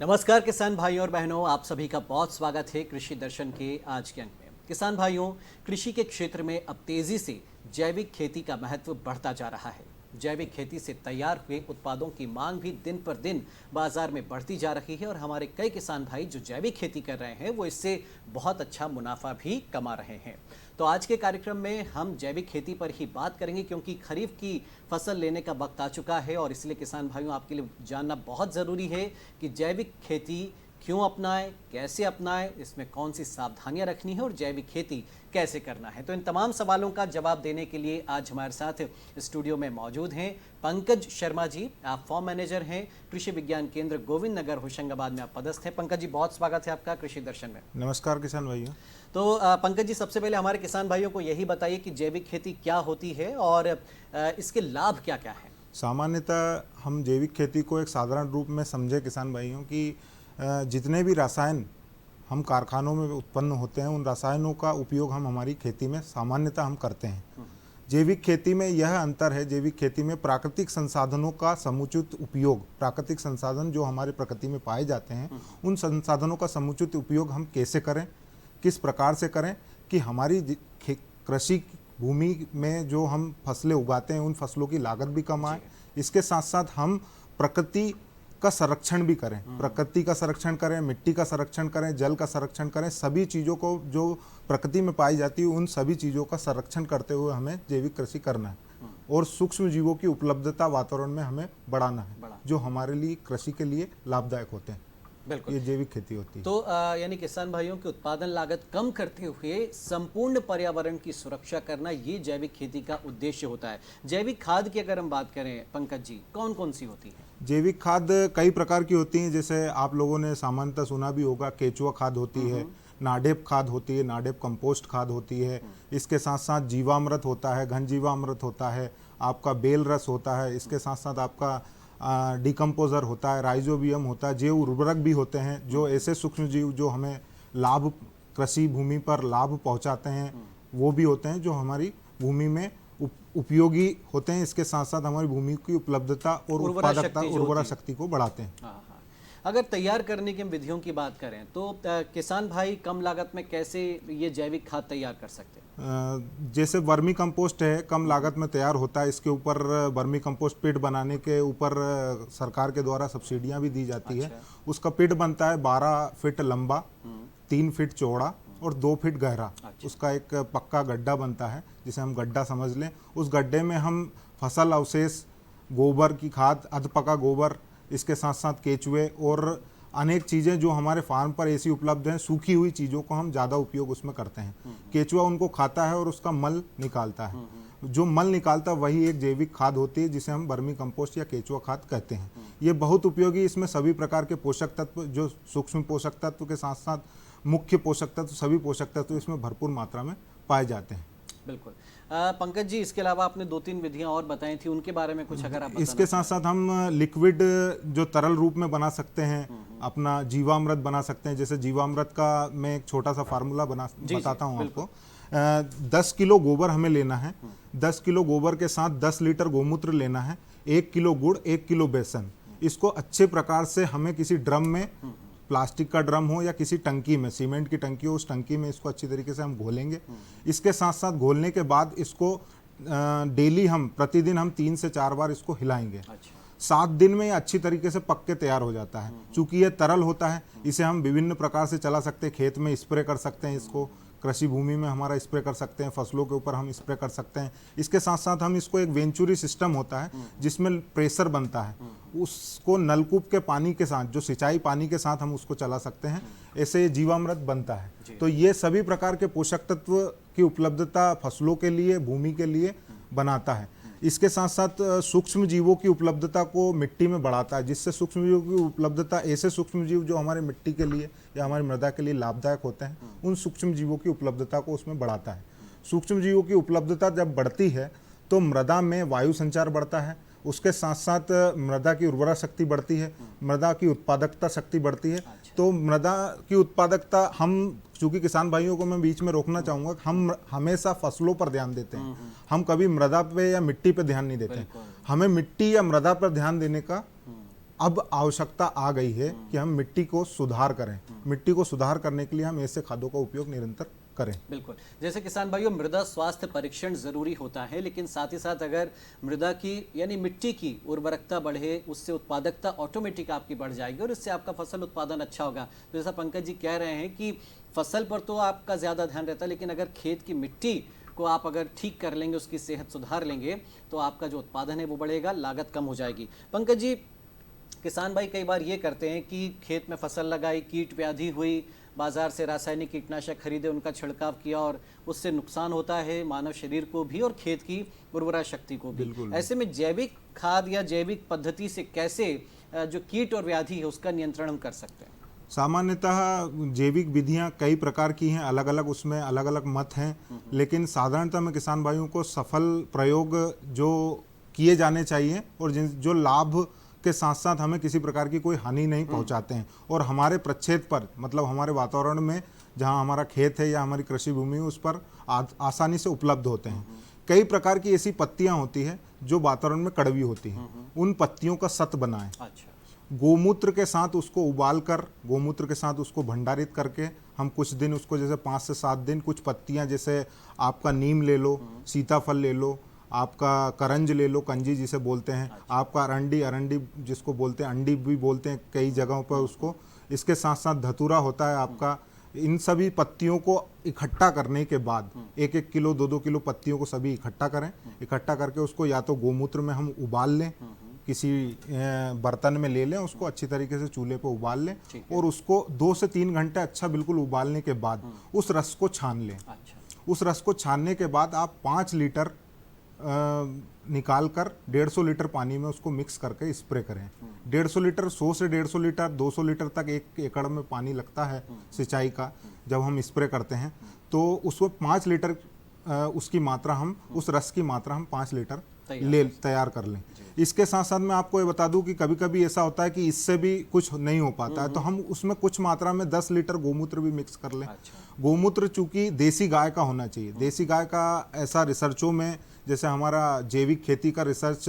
नमस्कार किसान भाइयों और बहनों, आप सभी का बहुत स्वागत है कृषि दर्शन के आज के अंक में। किसान भाइयों, कृषि के क्षेत्र में अब तेजी से जैविक खेती का महत्व बढ़ता जा रहा है। जैविक खेती से तैयार हुए उत्पादों की मांग भी दिन पर दिन बाजार में बढ़ती जा रही है और हमारे कई किसान भाई जो जैविक खेती कर रहे हैं वो इससे बहुत अच्छा मुनाफा भी कमा रहे हैं। तो आज के कार्यक्रम में हम जैविक खेती पर ही बात करेंगे, क्योंकि खरीफ की फसल लेने का वक्त आ चुका है और इसलिए किसान भाइयों आपके लिए जानना बहुत ज़रूरी है कि जैविक खेती क्यों अपनाएं, कैसे अपनाएं, इसमें कौन सी सावधानियां रखनी है और जैविक खेती कैसे करना है। तो इन तमाम सवालों का जवाब देने के लिए आज हमारे साथ स्टूडियो में मौजूद हैं पंकज शर्मा जी। आप फॉर्म मैनेजर हैं कृषि विज्ञान केंद्र गोविंद नगर होशंगाबाद में आप पदस्थ हैं। पंकज जी, बहुत स्वागत है आपका कृषि दर्शन में। नमस्कार किसान भाइयों। तो पंकज जी, सबसे पहले हमारे किसान भाइयों को यही बताइए कि जैविक खेती क्या होती है और इसके लाभ क्या क्या हैं। सामान्यतः हम जैविक खेती को एक साधारण रूप में समझे किसान भाइयों कि जितने भी रसायन हम कारखानों में उत्पन्न होते हैं उन रसायनों का उपयोग हम हमारी खेती में सामान्यतः हम करते हैं। जैविक खेती में यह अंतर है, जैविक खेती में प्राकृतिक संसाधनों का समुचित उपयोग, प्राकृतिक संसाधन जो हमारे प्रकृति में पाए जाते हैं उन संसाधनों का समुचित उपयोग हम कैसे करें, किस प्रकार से करें कि हमारी कृषि भूमि में जो हम फसलें उगाते हैं उन फसलों की लागत भी कम आए, इसके साथ साथ हम प्रकृति का संरक्षण भी करें, प्रकृति का संरक्षण करें, मिट्टी का संरक्षण करें, जल का संरक्षण करें, सभी चीज़ों को जो प्रकृति में पाई जाती है उन सभी चीज़ों का संरक्षण करते हुए हमें जैविक कृषि करना है और सूक्ष्म जीवों की उपलब्धता वातावरण में हमें बढ़ाना है, जो हमारे लिए कृषि के लिए लाभदायक होते हैं। बिल्कुल, ये जैविक खेती होती है। तो यानी किसान भाइयों की उत्पादन लागत कम करते हुए संपूर्ण पर्यावरण की सुरक्षा करना, ये जैविक खेती का उद्देश्य होता है। जैविक खाद की अगर हम बात करें पंकज जी, कौन कौन सी होती है? जैविक खाद कई प्रकार की होती हैं, जैसे आप लोगों ने सामान्यतः सुना भी होगा, केचुआ खाद होती है, नाडेप खाद होती है, नाडेप कंपोस्ट खाद होती है, इसके साथ साथ जीवामृत होता है, घन जीवामृत होता है, आपका बेल रस होता है, इसके साथ साथ आपका डिकम्पोजर होता है, राइजोबियम होता है, जैव उर्वरक भी होते हैं, जो ऐसे सूक्ष्म जीव जो हमें लाभ, कृषि भूमि पर लाभ पहुंचाते हैं वो भी होते हैं, जो हमारी भूमि में उपयोगी होते हैं। इसके साथ साथ हमारी भूमि की उपलब्धता और उत्पादकता, उर्वरा शक्ति को बढ़ाते हैं। हाँ। अगर तैयार करने की विधियों की बात करें तो किसान भाई कम लागत में कैसे ये जैविक खाद तैयार कर सकते हैं? जैसे वर्मी कंपोस्ट है, कम लागत में तैयार होता है। इसके ऊपर वर्मी कंपोस्ट पिट बनाने के ऊपर सरकार के द्वारा सब्सिडियां भी दी जाती है। उसका पिट बनता है 12 फीट लंबा, 3 फीट चौड़ा और 2 फीट गहरा। उसका एक पक्का गड्ढा बनता है, जिसे हम गड्ढा समझ लें। उस गड्ढे में हम फसल अवशेष, गोबर की खाद, अधपका गोबर, इसके साथ साथ केचुए और अनेक चीज़ें जो हमारे फार्म पर ऐसी उपलब्ध हैं, सूखी हुई चीज़ों को हम ज़्यादा उपयोग उसमें करते हैं। केचुआ उनको खाता है और उसका मल निकालता है। जो मल निकालता है वही एक जैविक खाद होती है, जिसे हम वर्मी कंपोस्ट या केचुआ खाद कहते हैं। ये बहुत उपयोगी, इसमें सभी प्रकार के पोषक तत्व, जो सूक्ष्म पोषक तत्व के साथ साथ मुख्य पोषक तत्व, सभी पोषक तत्व इसमें भरपूर मात्रा में पाए जाते हैं। बिल्कुल। पंकज जी, इसके अलावा आपने 2-3 विधियां और बताई थी, उनके बारे में कुछ अगर आप बताना। इसके साथ साथ हम लिक्विड जो तरल रूप में बना सकते हैं, अपना जीवामृत बना सकते हैं। जैसे जीवामृत का मैं एक छोटा सा फार्मूला बताता हूँ आपको। 10 किलो गोबर हमें लेना है, 10 किलो गोबर के साथ 10 लीटर गोमूत्र लेना है, 1 किलो गुड़, 1 किलो बेसन। इसको अच्छे प्रकार से हमें किसी ड्रम में, प्लास्टिक का ड्रम हो या किसी टंकी में, सीमेंट की टंकी हो, उस टंकी में इसको अच्छी तरीके से हम घोलेंगे। इसके साथ साथ घोलने के बाद इसको डेली हम, प्रतिदिन हम 3 से 4 बार इसको हिलाएंगे। 7 दिन में ये अच्छी तरीके से पक के तैयार हो जाता है। चूंकि ये तरल होता है, इसे हम विभिन्न प्रकार से चला सकते हैं। खेत में स्प्रे कर सकते हैं, इसको कृषि भूमि में हमारा स्प्रे कर सकते हैं, फसलों के ऊपर हम स्प्रे कर सकते हैं। इसके साथ साथ हम इसको, एक वेंचुरी सिस्टम होता है जिसमें प्रेशर बनता है, उसको नलकूप के पानी के साथ, जो सिंचाई पानी के साथ हम उसको चला सकते हैं। ऐसे जीवामृत बनता है। तो ये सभी प्रकार के पोषक तत्व की उपलब्धता फसलों के लिए, भूमि के लिए बनाता है। इसके साथ साथ सूक्ष्म जीवों की उपलब्धता को मिट्टी में बढ़ाता है, जिससे सूक्ष्म जीवों की उपलब्धता, ऐसे सूक्ष्म जीव जो हमारे मिट्टी के लिए या हमारी मृदा के लिए लाभदायक होते हैं, उन सूक्ष्म जीवों की उपलब्धता को उसमें बढ़ाता है। सूक्ष्म जीवों की उपलब्धता जब बढ़ती है तो मृदा में वायु संचार बढ़ता है, उसके साथ साथ मृदा की उर्वरा शक्ति बढ़ती है, मृदा की उत्पादकता शक्ति बढ़ती है। तो मृदा की उत्पादकता, हम चूंकि किसान भाइयों को मैं बीच में रोकना चाहूँगा, हम हमेशा फसलों पर ध्यान देते हैं, हम कभी मृदा पे या मिट्टी पे ध्यान नहीं देते हैं। हमें मिट्टी या मृदा पर ध्यान देने का अब आवश्यकता आ गई है कि हम मिट्टी को सुधार करें। मिट्टी को सुधार करने के लिए हम ऐसे खादों का उपयोग निरंतर करें। बिल्कुल, जैसे किसान भाइयों, मृदा स्वास्थ्य परीक्षण जरूरी होता है, लेकिन साथ ही साथ अगर मृदा की यानी मिट्टी की उर्वरकता बढ़े, उससे उत्पादकता ऑटोमेटिक आपकी बढ़ जाएगी और इससे आपका फसल उत्पादन अच्छा होगा। तो जैसा पंकज जी कह रहे हैं कि फसल पर तो आपका ज़्यादा ध्यान रहता है, लेकिन अगर खेत की मिट्टी को आप अगर ठीक कर लेंगे, उसकी सेहत सुधार लेंगे, तो आपका जो उत्पादन है वो बढ़ेगा, लागत कम हो जाएगी। पंकज जी, किसान भाई कई बार ये करते हैं कि खेत में फसल लगाई, कीट व्याधि हुई, बाजार से रासायनिक कीटनाशक खरीदे, उनका छिड़काव किया और उससे नुकसान होता है मानव शरीर को भी और खेत की उर्वरा शक्ति को भी। ऐसे में जैविक खाद या जैविक पद्धति से कैसे जो कीट और व्याधि है उसका नियंत्रण हम कर सकते हैं? सामान्यतः जैविक विधियां कई प्रकार की हैं, अलग अलग उसमें अलग अलग मत हैं, लेकिन साधारणतः मैं किसान भाइयों को सफल प्रयोग जो किए जाने चाहिए और जो लाभ के साथ साथ हमें किसी प्रकार की कोई हानि नहीं पहुंचाते हैं और हमारे प्रक्षेत्र पर, मतलब हमारे वातावरण में जहां हमारा खेत है या हमारी कृषि भूमि है, उस पर आसानी से उपलब्ध होते हैं। कई प्रकार की ऐसी पत्तियां होती हैं जो वातावरण में कड़वी होती हैं, उन पत्तियों का सत बनाएं। अच्छा। गोमूत्र के साथ उसको उबाल कर, गोमूत्र के साथ उसको भंडारित करके हम कुछ दिन उसको, जैसे 5 से 7 दिन, कुछ पत्तियां जैसे आपका नीम ले लो, सीताफल ले लो, आपका करंज ले लो, कंजी जिसे बोलते हैं, आपका अरंडी जिसको बोलते हैं, अंडी भी बोलते हैं कई जगहों पर उसको, इसके साथ साथ धतूरा होता है आपका। इन सभी पत्तियों को इकट्ठा करने के बाद 1-1 किलो 2-2 किलो पत्तियों को सभी इकट्ठा करें। इकट्ठा करके उसको या तो गोमूत्र में हम उबाल लें, किसी बर्तन में ले लें, उसको अच्छी तरीके से चूल्हे पर उबाल लें और उसको 2 से 3 घंटे अच्छा बिल्कुल उबालने के बाद उस रस को छान लें। उस रस को छानने के बाद आप 5 लीटर निकाल कर 150 लीटर पानी में उसको मिक्स करके स्प्रे करें। 150 लीटर, 100 से 150 लीटर, 200 लीटर तक 1 एकड़ में पानी लगता है सिंचाई का जब हम स्प्रे करते हैं। तो उसको 5 लीटर उसकी मात्रा हम, उस रस की मात्रा हम 5 लीटर तैयार कर लें। इसके साथ साथ मैं आपको ये बता दूं कि कभी कभी ऐसा होता है कि इससे भी कुछ नहीं हो पाता है, तो हम उसमें कुछ मात्रा में 10 लीटर गोमूत्र भी मिक्स कर लें। गोमूत्र चूंकि देसी गाय का होना चाहिए, देसी गाय का ऐसा रिसर्चों में, जैसे हमारा जैविक खेती का रिसर्च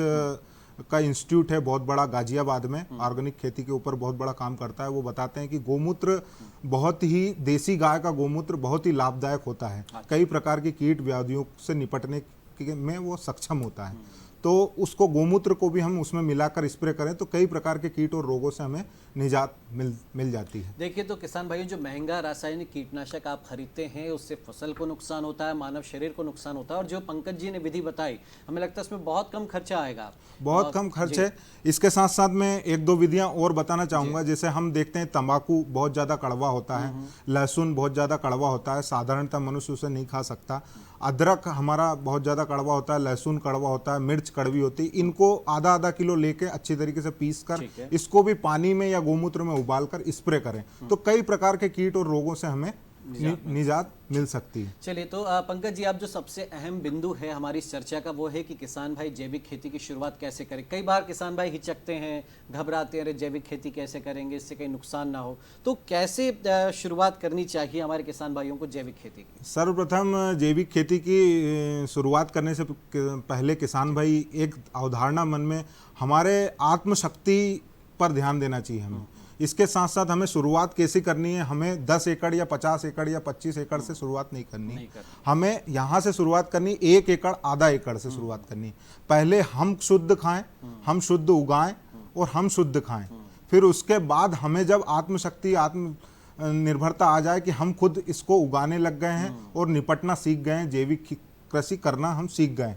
का इंस्टीट्यूट है बहुत बड़ा गाजियाबाद में, ऑर्गेनिक खेती के ऊपर बहुत बड़ा काम करता है, वो बताते हैं कि गोमूत्र बहुत ही, देसी गाय का गोमूत्र बहुत ही लाभदायक होता है, कई प्रकार की कीट व्याधियों से निपटने में वो सक्षम होता है। तो उसको, गोमूत्र को भी हम उसमें मिलाकर स्प्रे करें तो कई प्रकार के कीट और रोगों से हमें निजात मिल जाती है। देखिए, तो किसान भाइयों, जो महंगा रासायनिक कीटनाशक आप खरीदते हैं उससे फसल को नुकसान होता है, मानव शरीर को नुकसान होता है, और जो पंकज जी ने विधि बताई, हमें लगता है इसमें बहुत कम खर्चा आएगा। बहुत कम खर्च है। इसके साथ साथ मैं 1-2 विधियां और बताना चाहूँगा। जैसे हम देखते हैं तंबाकू बहुत ज़्यादा कड़वा होता है, लहसुन बहुत ज़्यादा कड़वा होता है, साधारणतः मनुष्य उसे नहीं खा सकता। अदरक हमारा बहुत ज़्यादा कड़वा होता है, लहसुन कड़वा होता है, मिर्च कड़वी होती है। इनको आधा किलो लेके अच्छी तरीके से पीस कर इसको भी पानी में या गोमूत्र में उबाल कर स्प्रे करें तो कई प्रकार के कीट और रोगों से हमें निजात मिल सकती है। चलिए, तो पंकज जी, आप जो सबसे अहम बिंदु है हमारी इस चर्चा का, वो है कि किसान भाई जैविक खेती की शुरुआत कैसे करें। कई बार किसान भाई हिचकते हैं, घबराते हैं, अरे जैविक खेती कैसे करेंगे, इससे कहीं नुकसान ना हो। तो कैसे शुरुआत करनी चाहिए हमारे किसान भाइयों को जैविक खेती की? सर्वप्रथम जैविक खेती की शुरुआत करने से पहले किसान भाई एक अवधारणा मन में, हमारे आत्मशक्ति पर ध्यान देना चाहिए हमें। इसके साथ साथ हमें शुरुआत कैसे करनी है, हमें 10 एकड़ या 50 एकड़ या 25 एकड़ से शुरुआत नहीं करनी। हमें यहाँ से शुरुआत करनी 1 एकड़, आधा एकड़ से शुरुआत करनी। पहले हम शुद्ध खाएं, हम शुद्ध उगाएं और हम शुद्ध खाएं। फिर उसके बाद हमें जब आत्मशक्ति, आत्म निर्भरता आ जाए कि हम खुद इसको उगाने लग गए हैं और निपटना सीख गए हैं, जैविक कृषि करना हम सीख गए,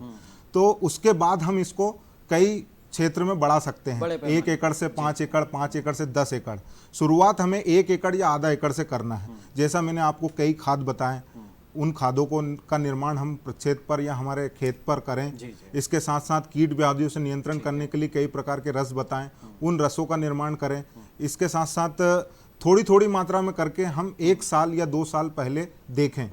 तो उसके बाद हम इसको कई क्षेत्र में बढ़ा सकते हैं। 1 एकड़ से 5 एकड़, 5 एकड़ से 10 एकड़। शुरुआत हमें 1 एकड़ या आधा एकड़ से करना है। जैसा मैंने आपको कई खाद बताएं, उन खादों का निर्माण हम प्रक्षेत्र पर या हमारे खेत पर करें। इसके साथ साथ कीट व्याधियों से नियंत्रण करने के लिए कई प्रकार के रस बताएं, उन रसों का निर्माण करें। इसके साथ साथ थोड़ी थोड़ी मात्रा में करके हम 1 साल या 2 साल पहले देखें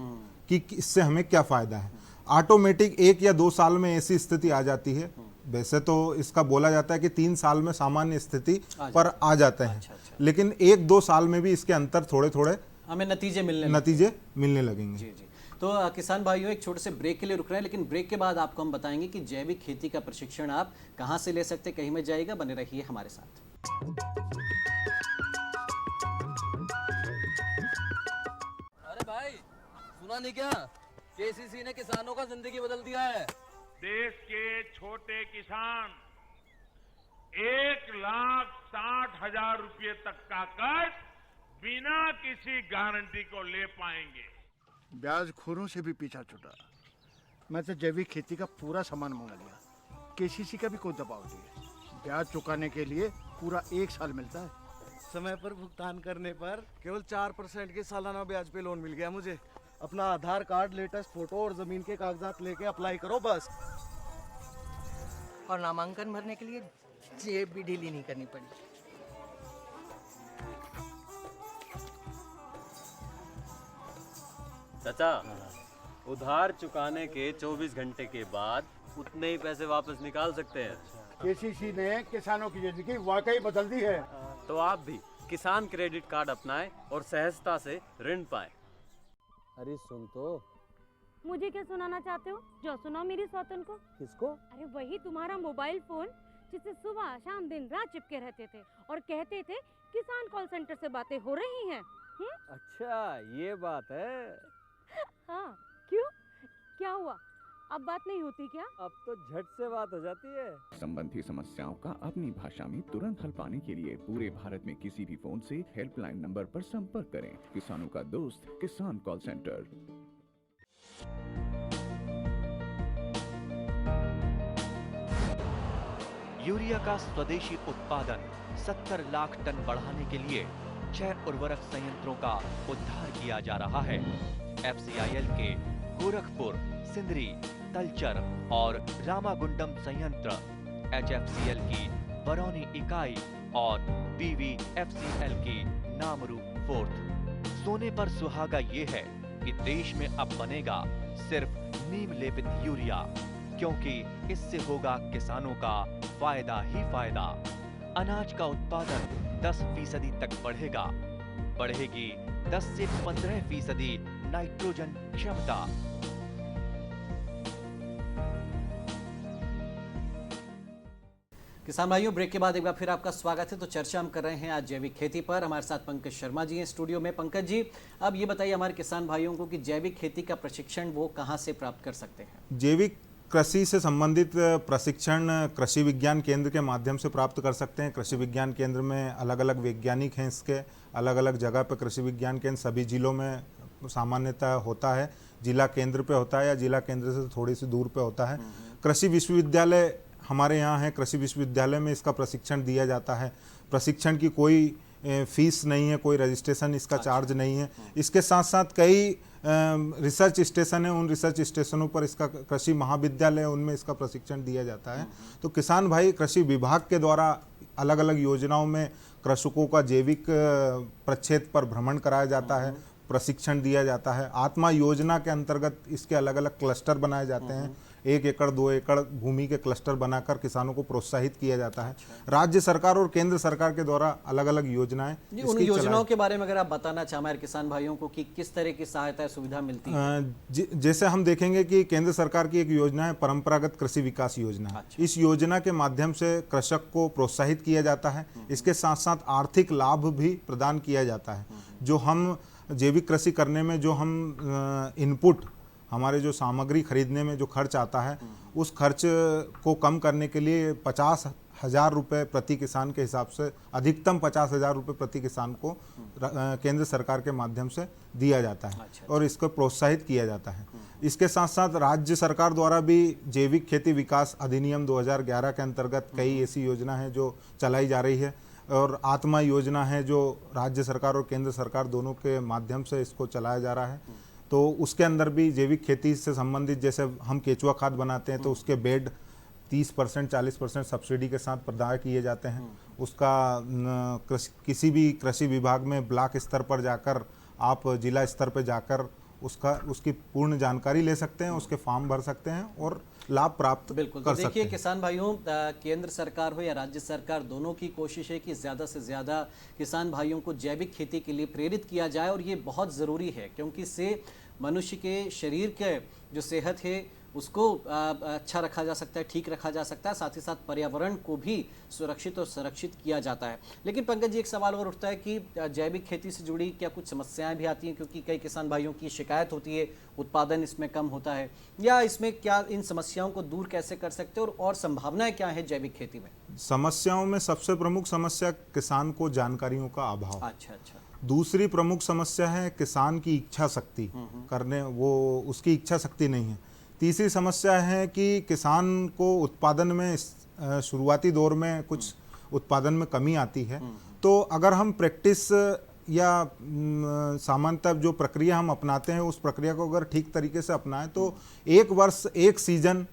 कि इससे हमें क्या फायदा है। ऑटोमेटिक 1 या 2 साल में ऐसी स्थिति आ जाती है। वैसे तो इसका बोला जाता है कि 3 साल में सामान्य स्थिति पर आ जाते हैं। लेकिन 1-2 साल में भी इसके अंतर थोड़े थोड़े हमें नतीजे मिलने लगेंगे। जी। तो किसान भाइयों, एक छोटे से ब्रेक के लिए रुक रहे हैं, लेकिन ब्रेक के बाद आपको हम बताएंगे कि जैविक खेती का प्रशिक्षण आप कहां से ले सकते, कहीं में जाएगा। बने रहिए हमारे साथ। अरे भाई, सुना नहीं क्या? केसीसी ने किसानों का जिंदगी बदल दिया है। देश के छोटे किसान 1,60,000 रुपए तक का कर्ज बिना किसी गारंटी को ले पाएंगे। ब्याज खोरों से भी पीछा छुटा। मैं तो जैविक खेती का पूरा सामान मंगा लिया। केसीसी का भी कोई दबाव नहीं है। ब्याज चुकाने के लिए पूरा 1 साल मिलता है। समय पर भुगतान करने पर केवल 4% के सालाना ब्याज पे लोन मिल गया मुझे। अपना आधार कार्ड, लेटेस्ट फोटो और जमीन के कागजात लेके अप्लाई करो बस। और नामांकन भरने के लिए जेब भी ढीली नहीं करनी पड़ी। चाचा, उधार चुकाने के 24 घंटे के बाद उतने ही पैसे वापस निकाल सकते हैं। केसीसी ने किसानों की जिंदगी वाकई बदल दी है। तो आप भी किसान क्रेडिट कार्ड अपनाएं और सहजता से ऋण पाएं। अरे सुन तो। मुझे क्या सुनाना चाहते हो? जो सुनाओ मेरी सौतन को। किसको? अरे वही तुम्हारा मोबाइल फोन जिससे सुबह शाम दिन रात चिपके रहते थे और कहते थे किसान कॉल सेंटर से बातें हो रही हैं। अच्छा, ये बात है। हाँ, क्यों? क्या हुआ? अब बात नहीं होती क्या? अब तो झट से बात हो जाती है। संबंधी समस्याओं का अपनी भाषा में तुरंत हल पाने के लिए पूरे भारत में किसी भी फोन से हेल्पलाइन नंबर पर संपर्क करें। किसानों का दोस्त किसान कॉल सेंटर। यूरिया का स्वदेशी उत्पादन 70 लाख टन बढ़ाने के लिए 6 उर्वरक संयंत्रों का उद्धार किया जा रहा है। FCIL के गोरखपुर, सिंदरी, तलचर और रामागुंडम संयंत्र, HFCL की बरौनी इकाई और BVFCL की नामरू फोर्थ। सोने पर सुहागा ये है कि देश में अब बनेगा सिर्फ नीम लेपित यूरिया, क्योंकि इससे होगा किसानों का फायदा ही फायदा। अनाज का उत्पादन 10% तक बढ़ेगा। बढ़ेगी 10 से 15% नाइट्रोजन क्षमता। किसान भाइयों, ब्रेक के बाद एक बार फिर आपका स्वागत है। तो चर्चा हम कर रहे हैं आज जैविक खेती पर। हमारे साथ पंकज शर्मा जी हैं स्टूडियो में। पंकज जी, अब ये बताइए हमारे किसान भाइयों को कि जैविक खेती का प्रशिक्षण वो कहाँ से प्राप्त कर सकते हैं? जैविक कृषि से संबंधित प्रशिक्षण कृषि विज्ञान केंद्र के माध्यम से प्राप्त कर सकते हैं। कृषि विज्ञान केंद्र में अलग अलग वैज्ञानिक हैं, इसके अलग अलग जगह पर कृषि विज्ञान केंद्र सभी जिलों में सामान्यतः होता है। जिला केंद्र पे होता है या जिला केंद्र से थोड़ी सी दूर पे होता है। कृषि विश्वविद्यालय हमारे यहाँ है। कृषि विश्वविद्यालय में इसका प्रशिक्षण दिया जाता है। प्रशिक्षण की कोई फीस नहीं है, कोई रजिस्ट्रेशन इसका चार्ज नहीं है। इसके साथ साथ कई रिसर्च स्टेशन है, उन रिसर्च स्टेशनों पर इसका कृषि महाविद्यालय, उनमें इसका प्रशिक्षण दिया जाता है। तो किसान भाई, कृषि विभाग के द्वारा अलग अलग योजनाओं में कृषकों का जैविक प्रक्षेत्र पर भ्रमण कराया जाता है, प्रशिक्षण दिया जाता है। आत्मा योजना के अंतर्गत इसके अलग अलग क्लस्टर बनाए जाते हैं। 1 एकड़ 2 एकड़ भूमि के क्लस्टर बनाकर किसानों को प्रोत्साहित किया जाता है। राज्य सरकार और केंद्र सरकार के द्वारा अलग अलग योजनाएं। उन योजनाओं के बारे में अगर आप बताना चाहें हमारे किसान भाइयों को कि किस तरह की सहायता सुविधा मिलती है? जैसे हम देखेंगे कि केंद्र सरकार की एक योजना है परंपरागत कृषि विकास योजना। इस योजना के माध्यम से कृषक को प्रोत्साहित किया जाता है। इसके साथ साथ आर्थिक लाभ भी प्रदान किया जाता है। जो हम जैविक कृषि करने में जो हम इनपुट, हमारे जो सामग्री खरीदने में जो खर्च आता है, उस खर्च को कम करने के लिए 50,000 रुपये प्रति किसान के हिसाब से अधिकतम 50,000 रुपये प्रति किसान को केंद्र सरकार के माध्यम से दिया जाता है और इसको प्रोत्साहित किया जाता है। इसके साथ साथ राज्य सरकार द्वारा भी जैविक खेती विकास अधिनियम 2011 के अंतर्गत कई ऐसी योजना है जो चलाई जा रही है और आत्मा योजना है जो राज्य सरकार और केंद्र सरकार दोनों के माध्यम से इसको चलाया जा रहा है। तो उसके अंदर भी जैविक खेती से संबंधित, जैसे हम केचुआ खाद बनाते हैं तो उसके बेड 30% 40% सब्सिडी के साथ प्रदान किए जाते हैं। उसका किसी भी कृषि विभाग में ब्लॉक स्तर पर जाकर, आप जिला स्तर पर जाकर उसकी पूर्ण जानकारी ले सकते हैं, उसके फॉर्म भर सकते हैं और लाभ प्राप्त बिल्कुल। कर तो सकते हैं। देखिए किसान भाइयों, केंद्र सरकार हो या राज्य सरकार, दोनों की कोशिश है कि ज़्यादा से ज़्यादा किसान भाइयों को जैविक खेती के लिए प्रेरित किया जाए और ये बहुत ज़रूरी है क्योंकि इससे मनुष्य के शरीर के जो सेहत है उसको अच्छा रखा जा सकता है, ठीक रखा जा सकता है, साथ ही साथ पर्यावरण को भी सुरक्षित और संरक्षित किया जाता है। लेकिन पंकज जी, एक सवाल और उठता है कि जैविक खेती से जुड़ी क्या कुछ समस्याएं भी आती हैं, क्योंकि कई किसान भाइयों की शिकायत होती है उत्पादन इसमें कम होता है, या इसमें क्या इन समस्याओं को दूर कैसे कर सकते हैं और संभावनाएं क्या है जैविक खेती में? समस्याओं में सबसे प्रमुख समस्या किसान को जानकारियों का अभाव। अच्छा अच्छा। दूसरी प्रमुख समस्या है किसान की इच्छा शक्ति करने, वो उसकी इच्छा शक्ति नहीं है। तीसरी समस्या है कि किसान को उत्पादन में शुरुआती दौर में कुछ उत्पादन में कमी आती है। तो अगर हम प्रैक्टिस या सामान्यतः जो प्रक्रिया हम अपनाते हैं उस प्रक्रिया को अगर ठीक तरीके से अपनाएं तो एक वर्ष एक सीजन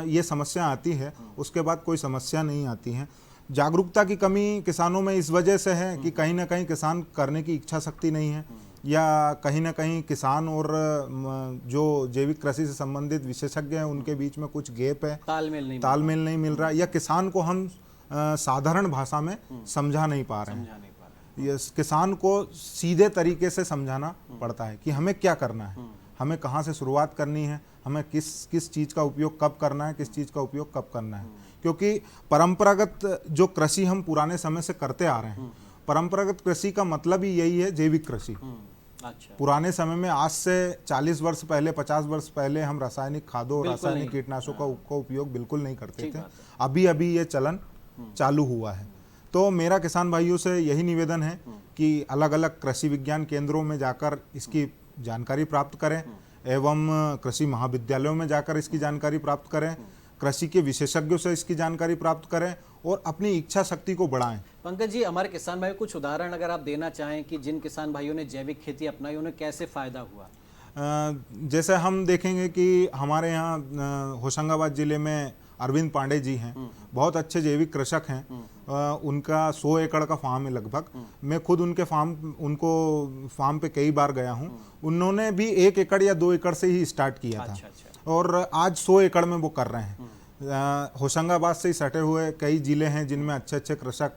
ये समस्या आती है, उसके बाद कोई समस्या नहीं आती है। जागरूकता की कमी किसानों में इस वजह से है कि कहीं ना कहीं किसान करने की इच्छा शक्ति नहीं है, या कहीं ना कहीं किसान और जो जैविक कृषि से संबंधित विशेषज्ञ हैं उनके बीच में कुछ गैप है, तालमेल नहीं मिल रहा, या किसान को हम साधारण भाषा में समझा नहीं पा रहे हैं। ये किसान को सीधे तरीके से समझाना पड़ता है कि हमें क्या करना है, हमें कहाँ से शुरुआत करनी है, हमें किस चीज़ का उपयोग कब करना है, किस चीज़ का उपयोग कब करना है। क्योंकि परंपरागत जो कृषि हम पुराने समय से करते आ रहे हैं, परंपरागत कृषि का मतलब ही यही है जैविक कृषि। अच्छा। पुराने समय में आज से 40 वर्ष पहले, 50 वर्ष पहले हम रासायनिक खादों, रासायनिक कीटनाशकों का उपयोग बिल्कुल नहीं करते थे। अभी अभी ये चलन चालू हुआ है। तो मेरा किसान भाइयों से यही निवेदन है कि अलग अलग कृषि विज्ञान केंद्रों में जाकर इसकी जानकारी प्राप्त करें, एवं कृषि महाविद्यालयों में जाकर इसकी जानकारी प्राप्त करें, कृषि के विशेषज्ञों से इसकी जानकारी प्राप्त करें और अपनी इच्छा शक्ति को बढ़ाएं। पंकज जी, हमारे किसान भाइयों कुछ उदाहरण अगर आप देना चाहें कि जिन किसान भाइयों ने जैविक खेती अपनाई उन्हें कैसे फायदा हुआ? जैसे हम देखेंगे कि हमारे यहाँ होशंगाबाद जिले में अरविंद पांडे जी हैं, बहुत अच्छे जैविक कृषक हैं। उनका 100 एकड़ का फार्म है लगभग। मैं खुद उनके फार्म पे कई बार गया हूँ। उन्होंने भी 1 एकड़ या 2 एकड़ से ही स्टार्ट किया था। और आज 100 एकड़ में वो कर रहे हैं। होशंगाबाद से ही सटे हुए कई जिले हैं जिनमें अच्छे अच्छे कृषक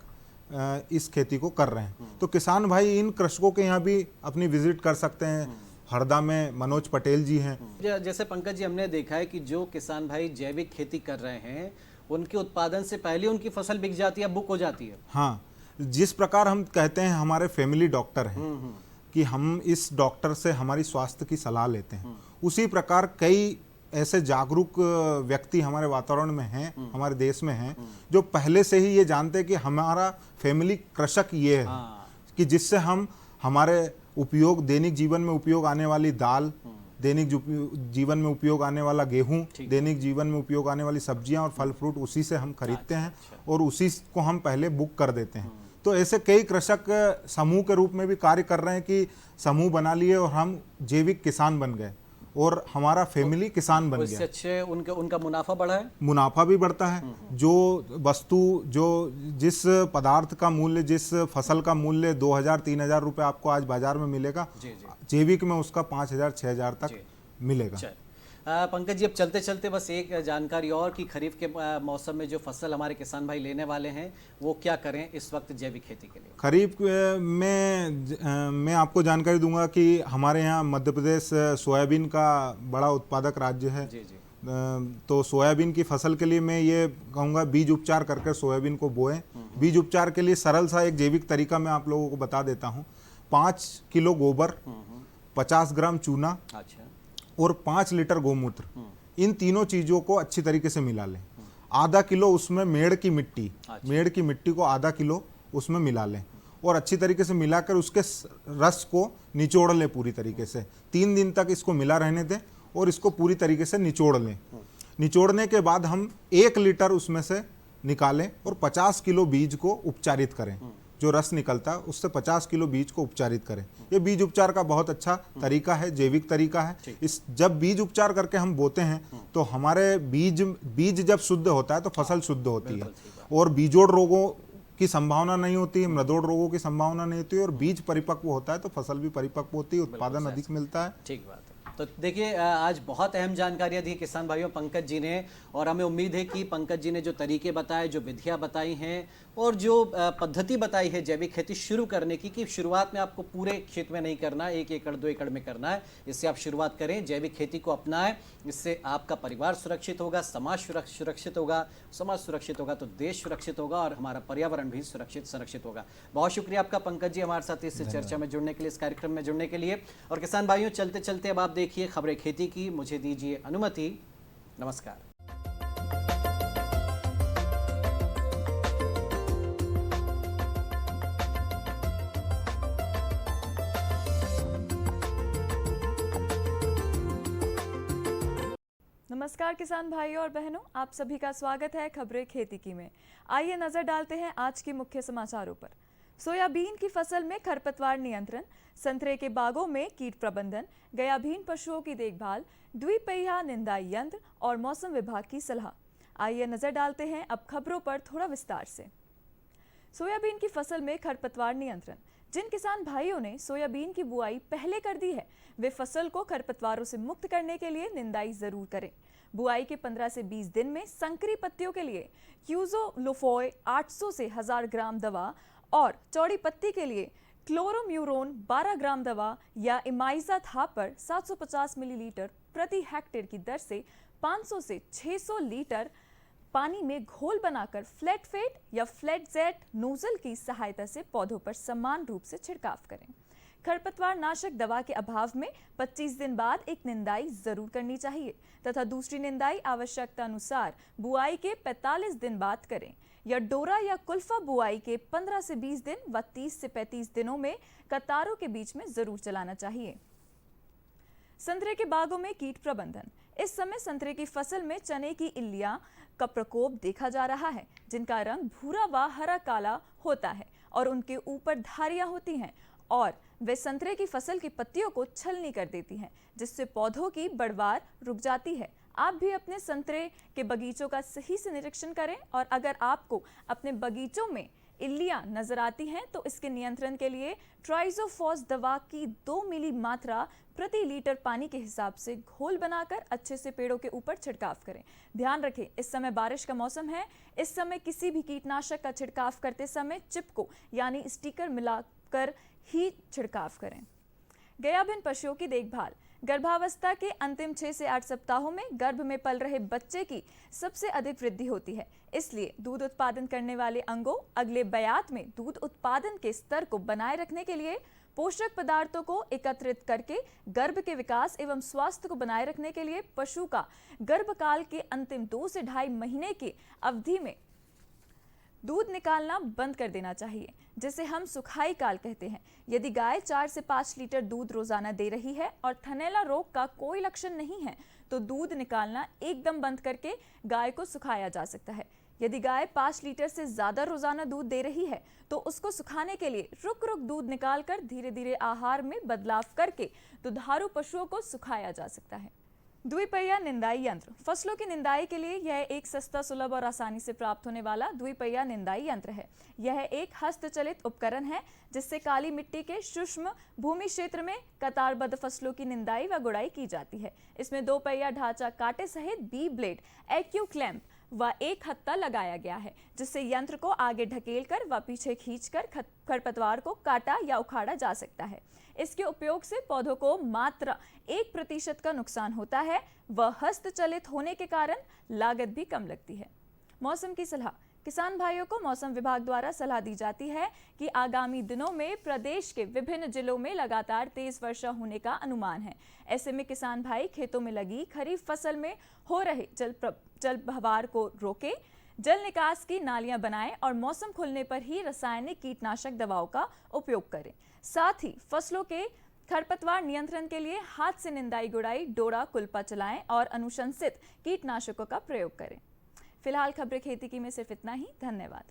इस खेती को कर रहे हैं। तो किसान भाई इन कृषकों के यहाँ भी अपनी विजिट कर सकते हैं। हरदा में मनोज पटेल जी हैं। जैसे पंकज जी, हमने देखा है कि जो किसान भाई जैविक खेती कर रहे हैं उनके उत्पादन से पहले उनकी फसल बिक जाती है, बुक हो जाती है। हाँ, जिस प्रकार हम कहते हैं हमारे फैमिली डॉक्टर हैं कि हम इस डॉक्टर से हमारी स्वास्थ्य की सलाह लेते हैं, उसी प्रकार कई ऐसे जागरूक व्यक्ति हमारे वातावरण में हैं, हमारे देश में हैं, जो पहले से ही ये जानते हैं कि हमारा फैमिली कृषक ये है कि जिससे हम हमारे उपयोग, दैनिक जीवन में उपयोग आने वाली दाल, दैनिक जीवन में उपयोग आने वाला गेहूं, दैनिक जीवन में उपयोग आने वाली सब्जियां और फल फ्रूट उसी से हम खरीदते हैं और उसी को हम पहले बुक कर देते हैं। तो ऐसे कई कृषक समूह के रूप में भी कार्य कर रहे हैं कि समूह बना लिए और हम जैविक किसान बन गए और हमारा फैमिली किसान बन गया। अच्छे उनका मुनाफा बढ़ा है, मुनाफा भी बढ़ता है। जो वस्तु, जो जिस पदार्थ का मूल्य, जिस फसल का मूल्य 2000-3000 रुपए आपको आज बाजार में मिलेगा, जैविक में उसका 5000-6000 तक मिलेगा। पंकज जी, अब चलते चलते बस एक जानकारी और कि खरीफ के मौसम में जो फसल हमारे किसान भाई लेने वाले हैं वो क्या करें इस वक्त जैविक खेती के लिए? खरीफ में मैं आपको जानकारी दूंगा कि हमारे यहाँ मध्य प्रदेश सोयाबीन का बड़ा उत्पादक राज्य है। तो सोयाबीन की फसल के लिए मैं ये कहूँगा बीज उपचार करके सोयाबीन को बोएं। बीज उपचार के लिए सरल सा एक जैविक तरीका मैं आप लोगों को बता देता हूँ। 5 किलो गोबर, 50 ग्राम चूना और 5 लीटर गोमूत्र, इन तीनों चीजों को अच्छी तरीके से मिला लें। आधा किलो उसमें मेड़ की मिट्टी को आधा किलो उसमें मिला लें और अच्छी तरीके से मिलाकर उसके रस को निचोड़ लें पूरी तरीके से। 3 दिन तक इसको मिला रहने दें और इसको पूरी तरीके से निचोड़ लें। निचोड़ने के बाद हम 1 लीटर उसमें से निकालें और 50 किलो बीज को उपचारित करें। जो रस निकलता है उससे 50 किलो बीज को उपचारित करें। ये बीज उपचार का बहुत अच्छा तरीका है, जैविक तरीका है। इस जब बीज उपचार करके हम बोते हैं तो हमारे बीज जब शुद्ध होता है तो फसल शुद्ध होती है और बीजोड़ रोगों की संभावना नहीं होती है, मृदोड़ रोगों की संभावना नहीं होती है और बीज परिपक्व होता है तो फसल भी परिपक्व होती है, उत्पादन अधिक मिलता है। ठीक बात है। तो देखिए आज बहुत अहम जानकारियां दी किसान भाइयों पंकज जी ने, और हमें उम्मीद है कि पंकज जी ने जो तरीके बताए, जो विधियां बताई हैं और जो पद्धति बताई है जैविक खेती शुरू करने की, कि शुरुआत में आपको पूरे खेत में नहीं करना है, 1 एकड़ 2 एकड़ में करना है, इससे आप शुरुआत करें, जैविक खेती को अपनाएं। इससे आपका परिवार सुरक्षित होगा, समाज सुरक्षित होगा, समाज सुरक्षित होगा तो देश सुरक्षित होगा और हमारा पर्यावरण भी संरक्षित होगा। बहुत शुक्रिया आपका पंकज जी हमारे साथ इस चर्चा में जुड़ने के लिए, इस कार्यक्रम में जुड़ने के लिए। और किसान भाइयों चलते चलते अब आप देखिए खबरें खेती की, मुझे दीजिए अनुमति। नमस्कार। नमस्कार किसान भाइयों और बहनों, आप सभी का स्वागत है खबरें खेती की में। आइए नजर डालते हैं आज के मुख्य समाचारों पर। सोयाबीन की फसल में खरपतवार नियंत्रण, संतरे के बागों में कीट प्रबंधन, गयाभीन पशुओं की देखभाल, द्विपहिया निंदाई यंत्र और मौसम विभाग की सलाह। आइए नजर डालते हैं अब खबरों पर थोड़ा विस्तार से। सोयाबीन की फसल में खरपतवार नियंत्रण। जिन किसान भाइयों ने सोयाबीन की बुआई पहले कर दी है, वे फसल को खरपतवारों से मुक्त करने के लिए निंदाई जरूर करें। बुआई के 15 से 20 दिन में संकरी पत्तियों के लिए क्यूजोलोफोय 800 से 1000 ग्राम दवा और चौड़ी पत्ती के लिए क्लोरोम्यूरोन 12 ग्राम दवा या इमाइजा थापर 750 मिलीलीटर प्रति हेक्टेयर की दर से 500 से 600 लीटर पानी में घोल बनाकर फ्लैट फेट या फ्लैट जेट नोजल की सहायता से पौधों पर समान रूप से छिड़काव करें। खरपतवार नाशक दवा के अभाव में 25 दिन बाद एक निंदाई जरूर करनी चाहिए तथा दूसरी निंदाई आवश्यकता अनुसार बुआई के 45 दिन बाद करें, या डोरा या कुल्फा बुआई के 15 से 20 दिन व 30 से 35 दिनों में कतारों के बीच में जरूर चलाना चाहिए। संतरे के बागों में कीट प्रबंधन। इस समय संतरे की फसल में चने की इल्लियां का प्रकोप देखा जा रहा है, जिनका रंग भूरा व हरा काला होता है और उनके ऊपर धारियां होती हैं और वे संतरे की फसल की पत्तियों को छलनी कर देती हैं, जिससे पौधों की बढ़वार रुक जाती है। आप भी अपने संतरे के बगीचों का सही से निरीक्षण करें और अगर आपको अपने बगीचों में इल्लियां नजर आती हैं तो इसके नियंत्रण के लिए ट्राइजोफॉस दवा की 2 मिली मात्रा प्रति लीटर पानी के हिसाब से घोल बनाकर अच्छे से पेड़ों के ऊपर छिड़काव करें। ध्यान रखें, इस समय बारिश का मौसम है। इस समय किसी भी कीटनाशक का छिड़काव करते समय चिपको यानी स्टिकर मिलाकर ही छिड़काव करें। गयाभिन पशुओं की देखभाल। गर्भावस्था के अंतिम 6 से 8 सप्ताहों में गर्भ में पल रहे बच्चे की सबसे अधिक वृद्धि होती है, इसलिए दूध उत्पादन करने वाले अंगों अगले बयात में दूध उत्पादन के स्तर को बनाए रखने के लिए पोषक पदार्थों को एकत्रित करके गर्भ के विकास एवं स्वास्थ्य को बनाए रखने के लिए पशु का गर्भकाल के अंतिम 2 से 2.5 महीने की अवधि में दूध निकालना बंद कर देना चाहिए, जिसे हम सुखाई काल कहते हैं। यदि गाय 4 से 5 लीटर दूध रोजाना दे रही है और थनैला रोग का कोई लक्षण नहीं है तो दूध निकालना एकदम बंद करके गाय को सुखाया जा सकता है। यदि गाय 5 लीटर से ज्यादा रोजाना दूध दे रही है तो उसको सुखाने के लिए रुक रुक दूध निकालकर धीरे धीरे आहार में बदलाव करके दुधारू पशुओं को सुखाया जा सकता है। द्विपहिया निंदाई यंत्र। फसलों की निंदाई के लिए यह एक सस्ता, सुलभ और आसानी से प्राप्त होने वाला द्विपहिया निंदाई यंत्र है। यह एक हस्तचलित उपकरण है जिससे काली मिट्टी के सूक्ष्म भूमि क्षेत्र में कतारबद्ध फसलों की निंदाई व गुड़ाई की जाती है। इसमें 2 पहिया ढांचा कांटे सहित बी ब्लेड, एक्यू क्लैंप व एक हत्था लगाया गया है, जिससे यंत्र को आगे ढकेलकर व पीछे खींचकर खरपतवार को काटा या उखाड़ा जा सकता है। इसके उपयोग से पौधों को मात्र 1% का नुकसान होता है व हस्तचलित होने के कारण लागत भी कम लगती है। मौसम की सलाह। किसान भाइयों को मौसम विभाग द्वारा सलाह दी जाती है कि आगामी दिनों में प्रदेश के विभिन्न जिलों में लगातार तेज वर्षा होने का अनुमान है। ऐसे में किसान भाई खेतों में लगी खरीफ फसल में हो रहे जल बहाव को रोके, जल निकास की नालियां बनाएं और मौसम खुलने पर ही रासायनिक कीटनाशक दवाओं का उपयोग करें। साथ ही फसलों के खरपतवार नियंत्रण के लिए हाथ से निंदाई गुड़ाई, डोरा, कुल्पा चलाएं और अनुशंसित कीटनाशकों का प्रयोग करें। फिलहाल खबरें खेती की में सिर्फ इतना ही। धन्यवाद।